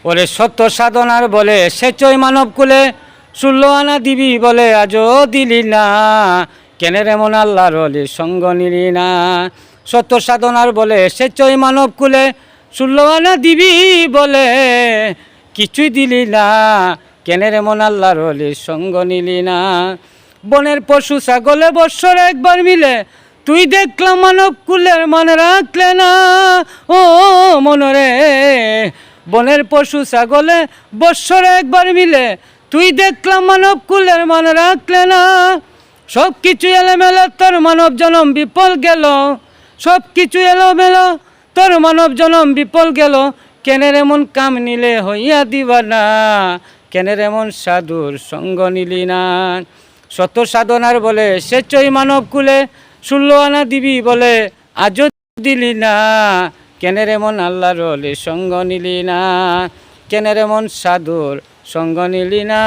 ওরে সত্য সাধনার বলে সেচই মানব কুলে 16 আনা দিবি বলে আজও দিলি না, কেন রে মন আল্লাহর অলির সঙ্গ নিলি না। সত্য সাধনার বলে সেচই মানব কুলে 16 আনা দিবি বলে কিছুই দিলি না, কেন রে মন আল্লাহর অলির সঙ্গ নিলি না। বনের পশু ছাগলে বৎসর একবার মিলে তুই দেখলাম মানব কুলের মনে রাখলে না, ও মনরে। বনের পশু ছাগলে বৎসর একবার মিলে তুই দেখলাম মানব কুলের মনে রাখলে না। সব কিছু এলোমেলো তোর মানব জনম বিফল গেল, সব কিছু এলোমেলো তোর মানব জনম বিফল গেল, কেনের এমন কাম নিলে হইয়া দিবানা, কেনের এমন সাধুর সঙ্গ নিলি না। সত্য সাধনার বলে সেচই মানব কুলে 16 আনা দিবি বলে আজও দিলি না, কেনের এমন আল্লাহর অলির সঙ্গ নিলি না, কেনের এমন সাধুর সঙ্গ নিলি না।